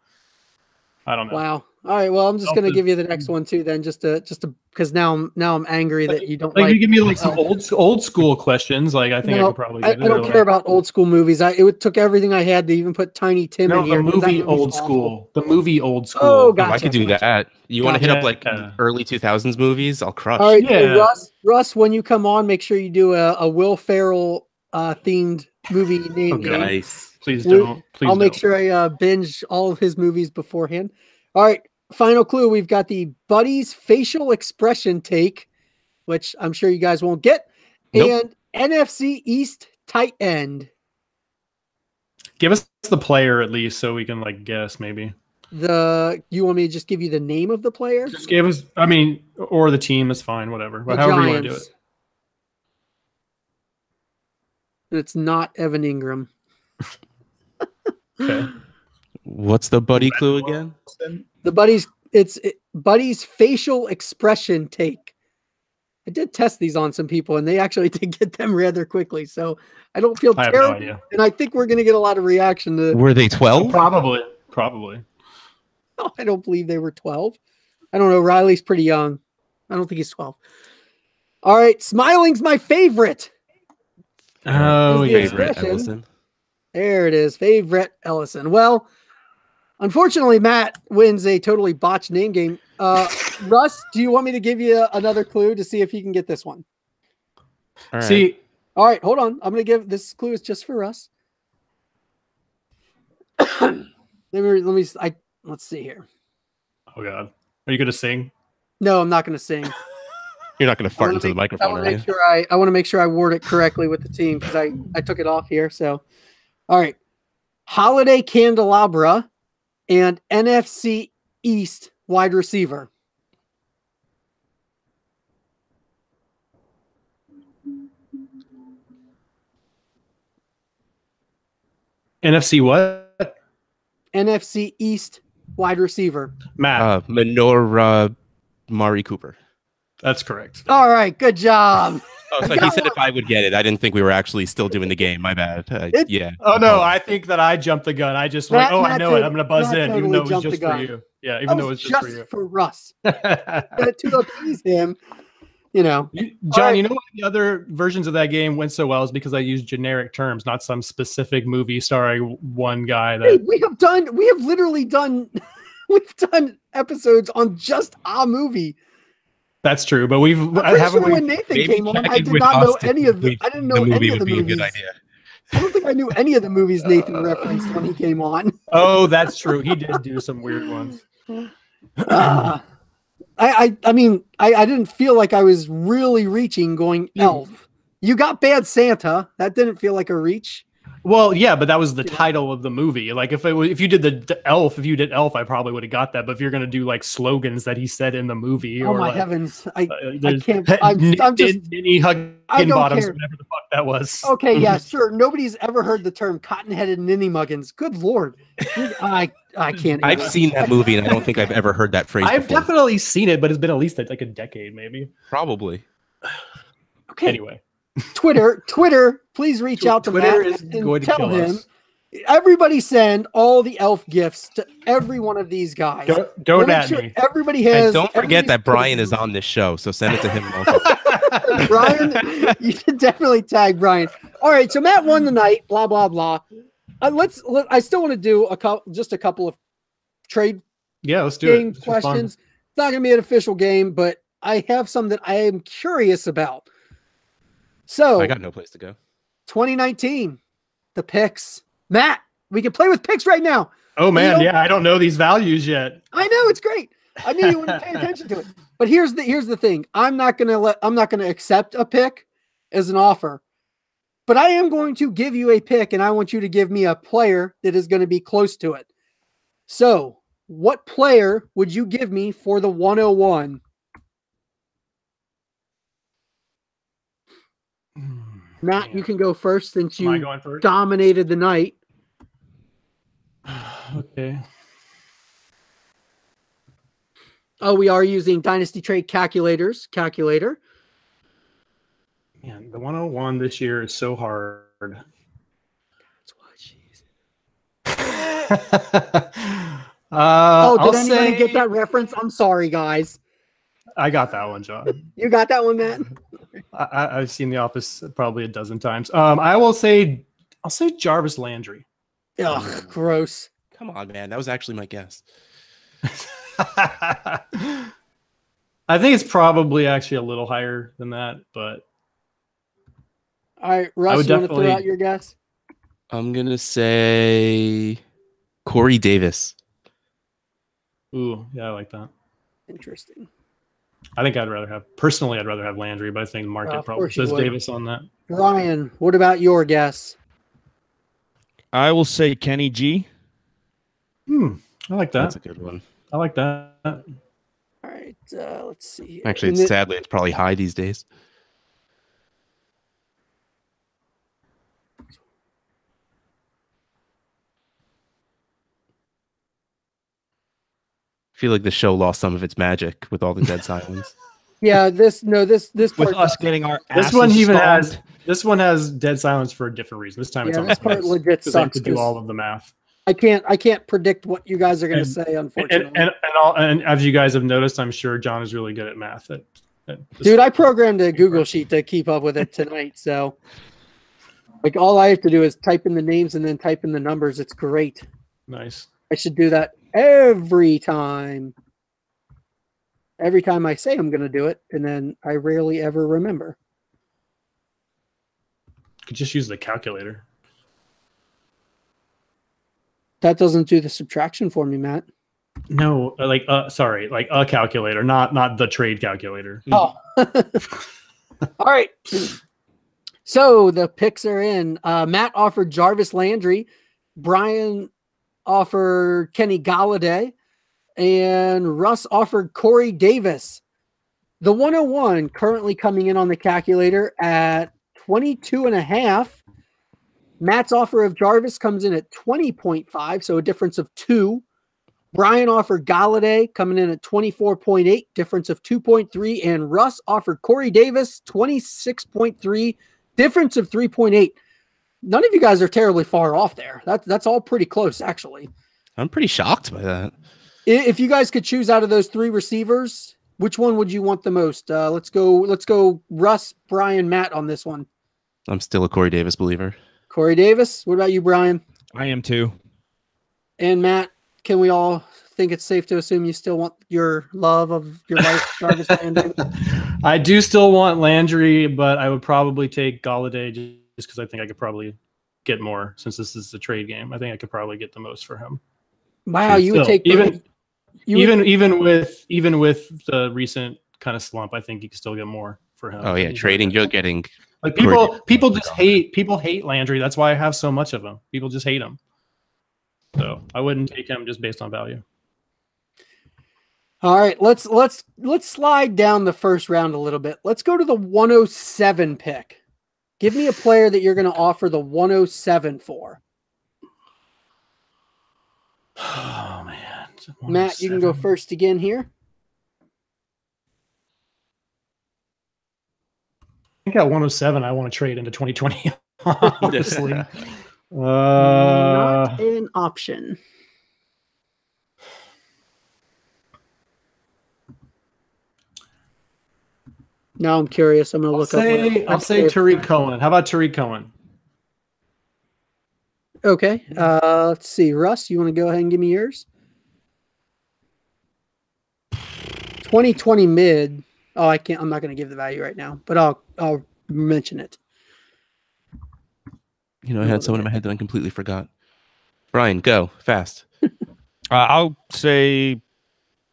I don't know. Wow. All right. Well, I'm just gonna give you the next one too, then, just to because now I'm angry that you don't like. like. You give me like some Elf. old school questions. Like I think I No, could probably. I Get it, don't or care about old school movies. It took everything I had to even put Tiny Tim in no, here. the 'cause that movie movie's Old awful. School. The movie Old School. Oh, Oh, gotcha. I could do gotcha. that. You want to hit up like Yeah. early 2000s movies? I'll crush. All right, so Yeah. Russ, when you come on, make sure you do a Will Ferrell themed movie name game. Nice. Please don't. Please I'll make don't. sure I binge all of his movies beforehand. All right, final clue. We've got the Buddy's facial expression take, which I'm sure you guys won't get, Nope. and NFC East tight end. Give us the player at least, so we can like guess maybe. You want me to just give you the name of the player? Just give us. I mean, or the team is fine. Whatever. The But however you want to do Giants. it. It's not Evan Ingram. Okay. What's the buddy clue again? The Buddy's facial expression take. I did test these on some people, and they actually did get them rather quickly. So I don't feel I have terrible, no idea. and I think we're going to get a lot of reaction to. Were they 12? Probably. Oh, I don't believe they were 12. I don't know. Riley's pretty young. I don't think he's 12. All right, smiling's my favorite. Oh Is the yeah. expression. Favorite Ellison. There it is, favorite Ellison. Well, unfortunately, Matt wins a totally botched name game. Russ, do you want me to give you another clue to see if you can get this one? All right. See, All right, hold on. I'm going to give this clue is just for Russ. Let's see here. oh god, are you gonna sing? No, I'm not going to sing. You're not going to fart into the I microphone, want are to you? make sure I want to make sure I word it correctly with the team because I took it off here. So, all right, Holiday Candelabra and NFC East wide receiver. NFC what? NFC East wide receiver. Matt. Menorah Mari Cooper. That's correct. All right, good job. Oh, so he said if I would get it. I didn't think we were actually still doing the game. My bad. Yeah. Oh no, I think that I jumped the gun. I just went, I know it. I'm gonna buzz in, even though it was just for you. Yeah, even though it was just for you. For Russ. To appease him, you know. John, you know why the other versions of that game went so well is because I used generic terms, not some specific movie starring one guy. That Hey, we have literally done we've done episodes on just a movie. That's true, but When Nathan came on, I did not know any of the. I didn't know any of the movies. A good idea. I don't think I knew any of the movies Nathan referenced when he came on. Oh, that's true. He did do some weird ones. I mean, I didn't feel like I was really reaching going Elf. You got Bad Santa. That didn't feel like a reach. Well, yeah, but that was the title of the movie. Like if you did Elf, I probably would have got that. But if you're gonna do like slogans that he said in the movie, Oh or my like, heavens, I there's can't. I'm just. Ninny Huggin I don't Bottoms, care. whatever the fuck that was. Okay, yeah, sure. Nobody's ever heard the term cotton-headed ninny muggins. Good lord, I can't. I've seen that movie, and I don't think I've ever heard that phrase. I've before. definitely seen it, but it's been at least like a decade, maybe. Probably. Okay. Anyway, Twitter, please reach out to Twitter Matt is and going to tell kill him. us. Everybody send all the elf gifts to every one of these guys. Don't Make at sure me. everybody has. And don't forget everybody's that Brian is Twitter. on this show, so send it to him also. Brian, you should definitely tag Brian. All right, so Matt won the night. Blah blah blah. I still want to do a couple of trade Yeah, let's do game it. It's just fun. questions. It's not going to be an official game, but I have some that I am curious about. So I got no place to go. 2019, the picks. Matt, we can play with picks right now. Oh man, You know- yeah, I don't know these values yet. I know it's great. I knew you wouldn't pay attention to it. But here's the thing. I'm not gonna accept a pick as an offer. But I am going to give you a pick, and I want you to give me a player that is going to be close to it. So, what player would you give me for the 101? Matt, you can go first since Am I you going first? dominated the night. Okay. Oh, we are using Dynasty Trade Calculator. Man, the 101 this year is so hard. That's why she's. Did anybody get that reference? I'm sorry, guys. I got that one, John. You got that one, Matt? I've seen The Office probably a dozen times. I'll say Jarvis Landry. Ugh, gross. Come on, man. That was actually my guess. I think it's probably actually a little higher than that, but all right, Russ, you want to throw out your guess? I'm gonna say Corey Davis. Ooh, yeah, I like that. Interesting. I think I'd rather have Landry, but I think the market probably says Davis on that. Ryan, what about your guess? I will say Kenny G. I like that. That's a good one. I like that. All right, let's see. Actually, sadly, it's probably high these days. I feel like the show lost some of its magic with all the dead silence. Yeah, this with part, us getting our this one even has dead silence for a different reason. This time it's on this part legit sucks to do all of the math. I can't predict what you guys are going to say, unfortunately. And as you guys have noticed, I'm sure John is really good at math. Dude, I programmed a Google sheet to keep up with it tonight. So, like, all I have to do is type in the names and then type in the numbers. It's great. Nice. I should do that every time. Every time I say I'm going to do it, and then I rarely ever remember. Could just use the calculator. That doesn't do the subtraction for me, Matt. No, like a calculator, not the trade calculator. Oh. All right. So the picks are in. Matt offered Jarvis Landry. Brian offered Kenny Galladay. And Russ offered Corey Davis. The 101 currently coming in on the calculator at 22.5. Matt's offer of Jarvis comes in at 20.5, so a difference of 2. Brian offered Galladay coming in at 24.8, difference of 2.3. And Russ offered Corey Davis 26.3, difference of 3.8. None of you guys are terribly far off there. That's all pretty close, actually. I'm pretty shocked by that. If you guys could choose out of those 3 receivers, which one would you want the most? Let's go Russ, Brian, Matt on this one. I'm still a Corey Davis believer. Corey Davis. What about you, Brian? I am too. And Matt, can we all think it's safe to assume you still want your love of your life, Jarvis Landry? I do still want Landry, but I would probably take Galladay just because I think I could probably get more since this is a trade game. I think I could probably get the most for him. Wow, you would take even with the recent kind of slump, I think you can still get more for him. Oh yeah, trading, you're getting like people hate Landry. That's why I have so much of him. People just hate him. So I wouldn't take him just based on value. All right, let's slide down the first round a little bit. Let's go to the 107 pick. Give me a player that you're going to offer the 107 for. Oh man. Matt, you can go first again here. I think at 107, I want to trade into 2020. Honestly, not an option. Now I'm curious. I'm going to look up. I'll say Tariq Cohen. How about Tariq Cohen? Okay. Let's see. Russ, you want to go ahead and give me yours? 2020 mid. Oh, I can't. I'm not going to give the value right now, but I'll mention it. You know, I had someone in my head that I completely forgot. Brian, go fast. I'll say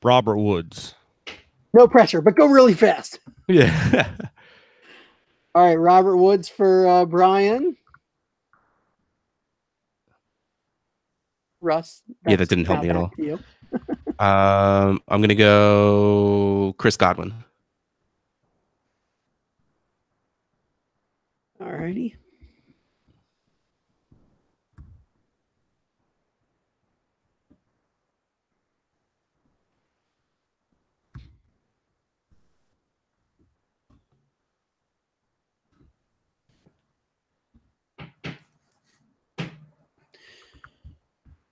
Robert Woods. No pressure, but go really fast. Yeah. All right, Robert Woods for Brian. Russ. Yeah, that didn't help me at all. I'm going to go Chris Godwin. All righty.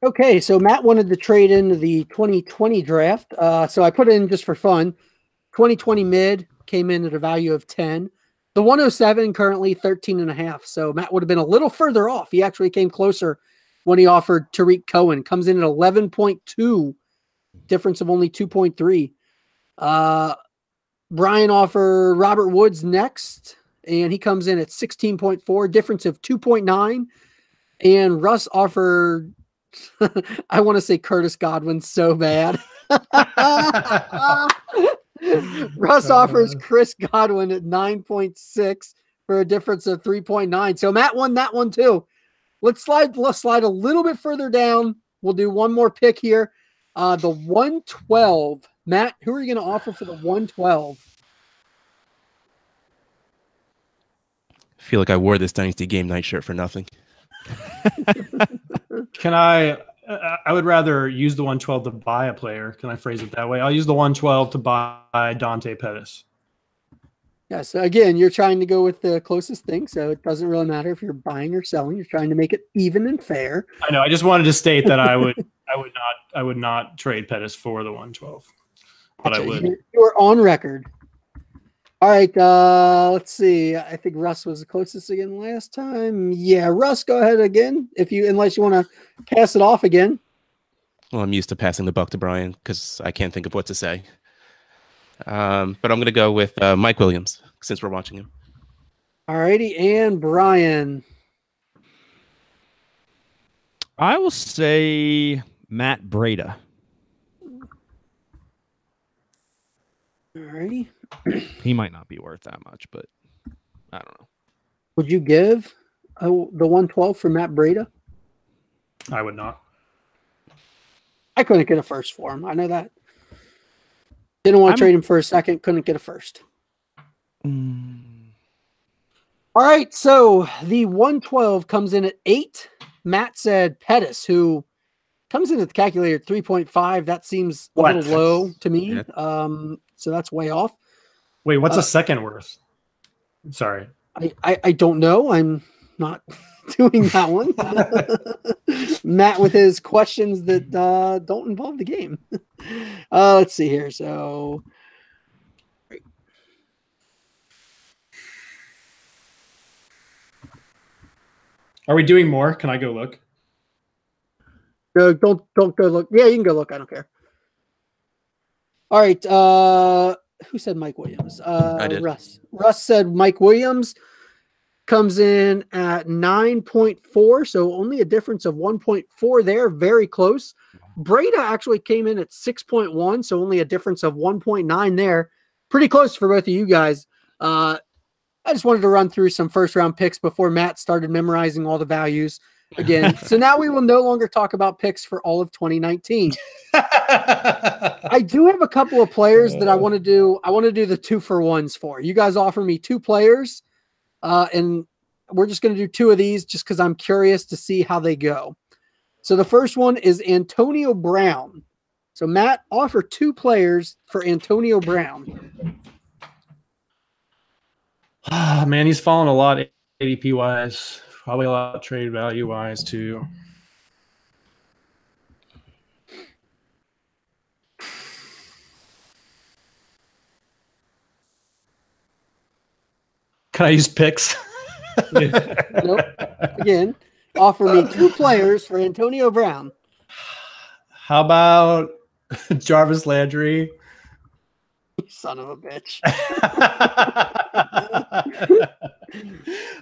Okay, so Matt wanted to trade into the 2020 draft. So I put it in just for fun. 2020 mid came in at a value of 10. The 107 currently 13.5. So Matt would have been a little further off. He actually came closer when he offered Tariq Cohen. Comes in at 11.2, difference of only 2.3. Brian offered Robert Woods next, and he comes in at 16.4, difference of 2.9. And Russ offered, I want to say Curtis Godwin so bad. Russ offers Chris Godwin at 9.6 for a difference of 3.9. So Matt won that one too. Let's slide a little bit further down. We'll do one more pick here. The 112. Matt, who are you going to offer for the 112? I feel like I wore this Dynasty Game Night shirt for nothing. Can I would rather use the 112 to buy a player. Can I phrase it that way? I'll use the 112 to buy Dante Pettis. Yeah, so again, you're trying to go with the closest thing, so it doesn't really matter if you're buying or selling. You're trying to make it even and fair. I know. I just wanted to state that I would not trade Pettis for the 112, but I would. You're on record. All right, let's see. I think Russ was the closest again last time. Yeah, Russ, go ahead again, unless you want to pass it off again. Well, I'm used to passing the buck to Brian because I can't think of what to say. But I'm going to go with Mike Williams since we're watching him. All righty, and Brian. I will say Matt Breida. All righty. He might not be worth that much, but I don't know. Would you give the 112 for Matt Breida? I would not. I couldn't get a first for him. I know that. Didn't want to trade him for a second. Couldn't get a first. All right. So the 112 comes in at 8. Matt said Pettis, who comes in at the calculator at 3.5. That seems a little low to me. Yeah. So that's way off. Wait, what's a second worth? Sorry. I don't know. I'm not doing that one. Matt with his questions that don't involve the game. Let's see here. So are we doing more? Can I go look? Don't go look. Yeah, you can go look. I don't care. All right. Who said Mike Williams? I did. Russ. Russ said Mike Williams comes in at 9.4, so only a difference of 1.4 there. Very close. Breida actually came in at 6.1, so only a difference of 1.9 there. Pretty close for both of you guys. I just wanted to run through some first-round picks before Matt started memorizing all the values again. So now we will no longer talk about picks for all of 2019. I do have a couple of players that I want to do. I want to do the 2-for-1s for. You guys offer me 2 players, and we're just going to do 2 of these just because I'm curious to see how they go. So the first one is Antonio Brown. So Matt, offer 2 players for Antonio Brown. Oh, man, he's fallen a lot ADP wise. Probably a lot trade value wise too. Can I use picks? Nope. Again, offer me 2 players for Antonio Brown. How about Jarvis Landry? You son of a bitch.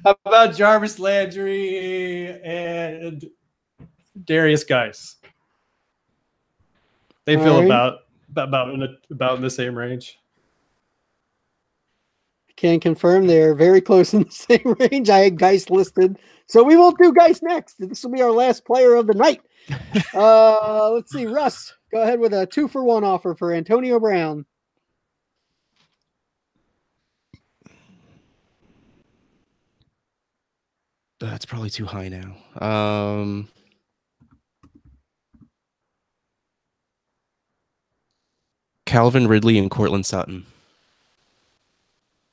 How about Jarvis Landry and Darius Geis? They feel about in the same range. Can confirm they're very close in the same range. I had Geis listed, so we won't do Geis next. This will be our last player of the night. Let's see, Russ, go ahead with a 2-for-1 offer for Antonio Brown. That's probably too high now. Calvin Ridley and Cortland Sutton.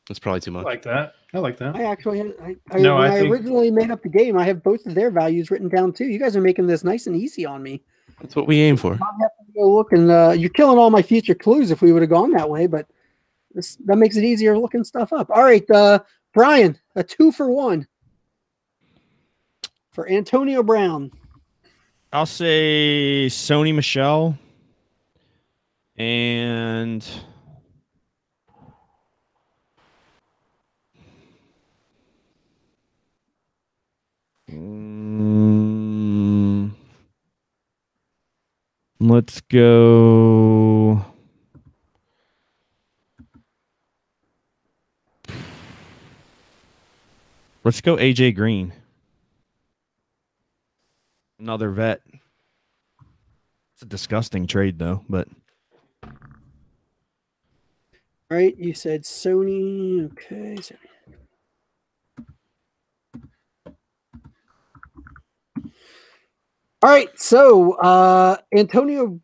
That's probably too I much. like that. I like that. I actually had, No, when I I think- originally made up the game, I have both of their values written down too. You guys are making this nice and easy on me. That's what we aim for. I have to go look, and you're killing all my future clues if we would have gone that way, but that makes it easier looking stuff up. All right, Brian, a 2-for-1 for Antonio Brown. I'll say Sony Michelle and let's go. Let's go AJ Green. Another vet. It's a disgusting trade though, but All right, you said Sony. Okay. Sony. All right, so Antonio.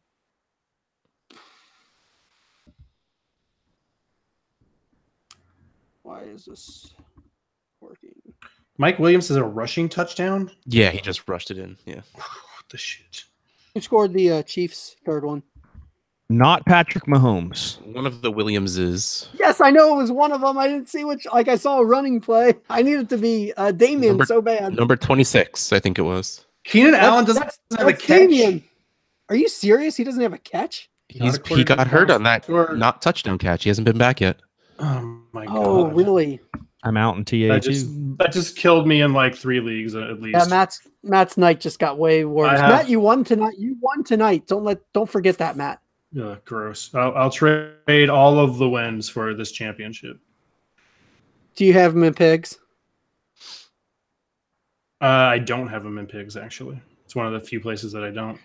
Why is this working? Mike Williams has a rushing touchdown. Yeah, he just rushed it in. Yeah. What the shit? Who scored the Chiefs' third one? not Patrick Mahomes. One of the Williamses. Yes, I know it was one of them. I didn't see which. Like I saw a running play. I needed to be Damian so bad. Number 26, I think it was. Keenan Allen doesn't have a That's catch. Damian. Are you serious? He doesn't have a catch? He got hurt on that not touchdown catch. He hasn't been back yet. Oh my god! Oh, really? I'm out in TA That just killed me in like 3 leagues at least. Yeah, Matt's night just got way worse. Matt, you won tonight. You won tonight. Don't forget that, Matt. Gross. I'll trade all of the wins for this championship. Do you have him in pigs? I don't have him in pigs, actually. It's one of the few places that I don't.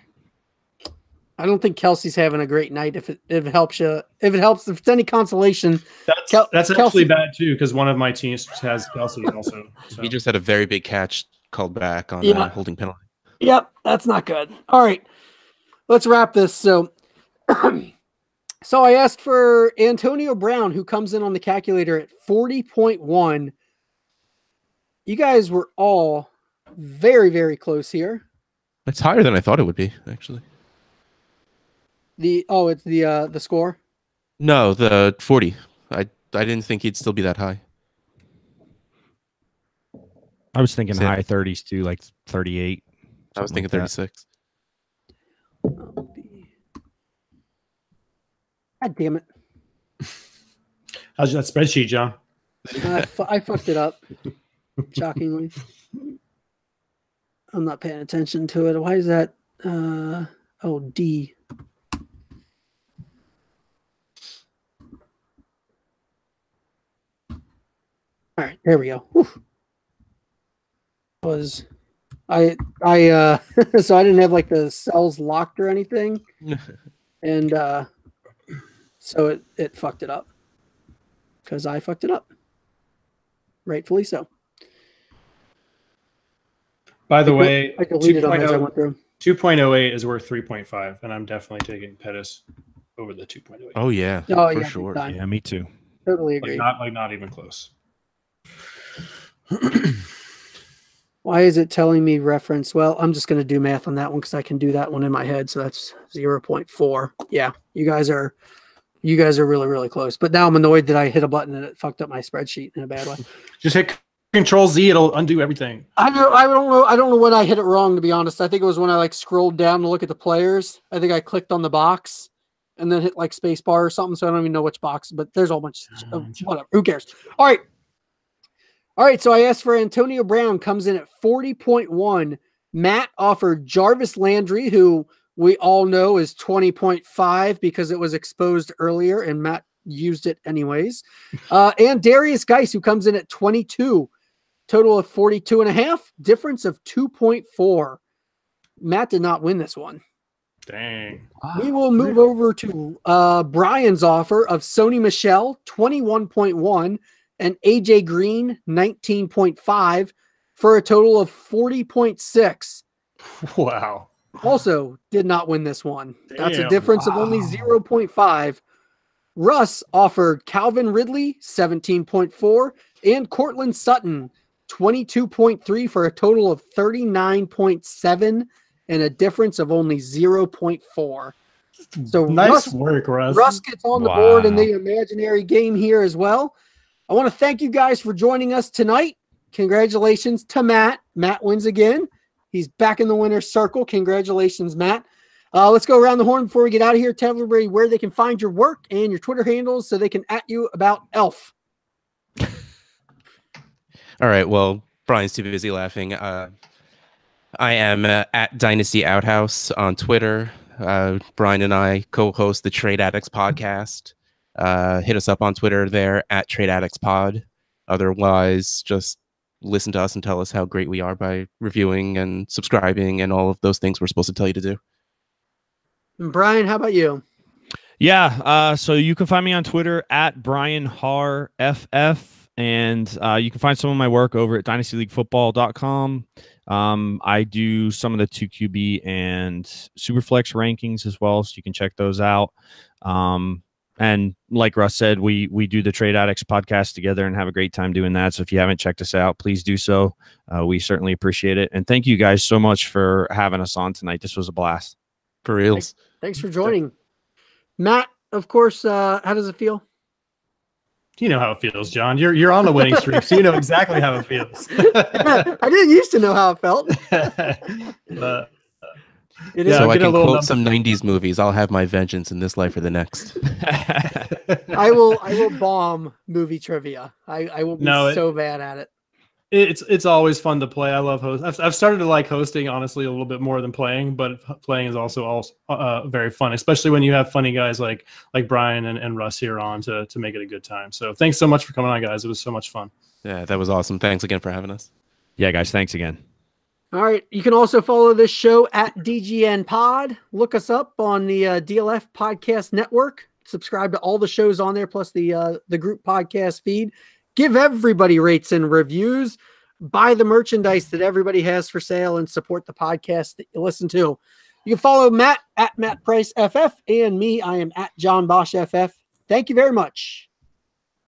I don't think Kelsey's having a great night. If it helps you, if it's any consolation, that's actually bad too, because one of my teams has Kelsey also. So. He just had a very big catch called back on a holding penalty. Yep, that's not good. All right, let's wrap this. So I asked for Antonio Brown, who comes in on the calculator at 40.1. You guys were all very, very close here. It's higher than I thought it would be, actually. It's the score? No, the 40. I didn't think he'd still be that high. I was thinking high 30s too, like 38. I was thinking 36. God damn it. How's that spreadsheet, John? I fucked it up. Shockingly. I'm not paying attention to it. Why is that? D. All right, there we go. Whew. So I didn't have like the cells locked or anything, and so it fucked it up because I fucked it up, rightfully so. By the way, I deleted them as I went through. 2.08 is worth 3.5, and I'm definitely taking Pettis over the 2.08. Oh yeah, for sure. Yeah, me too. Totally agree. Not even close. Why is it telling me reference? Well, I'm just going to do math on that one because I can do that one in my head. So that's 0.4. Yeah, you guys are really, really close. But now I'm annoyed that I hit a button and it fucked up my spreadsheet in a bad way. Just hit Control Z; it'll undo everything. I don't know when I hit it wrong, to be honest. I think it was when I like scrolled down to look at the players. I think I clicked on the box and then hit like space bar or something. So I don't even know which box, but there's a whole bunch of whatever. Who cares? All right. So I asked for Antonio Brown, comes in at 40.1. Matt offered Jarvis Landry, who we all know is 20.5 because it was exposed earlier and Matt used it anyways. And Darius Geis, who comes in at 22. Total of 42.5, difference of 2.4. Matt did not win this one. Dang. We will move over to Brian's offer of Sony Michel, 21.1, and AJ Green, 19.5, for a total of 40.6. Wow. Also did not win this one. That's a difference of only 0.5. Russ offered Calvin Ridley 17.4 and Cortland Sutton 22.3 for a total of 39.7 and a difference of only 0.4. So nice work, Russ. Russ gets on the board in the imaginary game here as well. I want to thank you guys for joining us tonight. Congratulations to Matt. Matt wins again. He's back in the winner's circle. Congratulations, Matt. Let's go around the horn before we get out of here. Tell everybody where they can find your work and your Twitter handles so they can @ you about Elf. All right. Well, Brian's too busy laughing. I am at Dynasty Outhouse on Twitter. Brian and I co-host the Trade Addicts podcast. Hit us up on Twitter there at Trade Addicts Pod. Otherwise, just listen to us and tell us how great we are by reviewing and subscribing and all of those things we're supposed to tell you to do. And Brian, how about you? Yeah. So you can find me on Twitter at BrianHarFF. And you can find some of my work over at dynastyleaguefootball.com. I do some of the 2QB and Superflex rankings as well, so you can check those out. And like Russ said, we do the Trade Addicts podcast together and have a great time doing that. So if you haven't checked us out, please do so. We certainly appreciate it. And thank you guys so much for having us on tonight. This was a blast. For reals. Thanks for joining. Matt, of course, how does it feel? You know how it feels, John. You're on the winning streak, so you know exactly how it feels. I didn't used to know how it felt. So I can quote some 90s movies. I'll have my vengeance in this life or the next. I will bomb movie trivia. I will be so bad at it. It's always fun to play. I love hosting. I've started to like hosting, honestly, a little bit more than playing, but playing is also very fun, especially when you have funny guys like Brian and Russ here on to make it a good time. So thanks so much for coming on, guys. It was so much fun. Yeah, that was awesome. Thanks again for having us. Yeah, guys, thanks again. All right. You can also follow this show at DGN Pod. Look us up on the DLF Podcast Network. Subscribe to all the shows on there, plus the group podcast feed. Give everybody rates and reviews. Buy the merchandise that everybody has for sale and support the podcast that you listen to. You can follow Matt at Matt Price FF and me. I am at John Bosch FF. Thank you very much.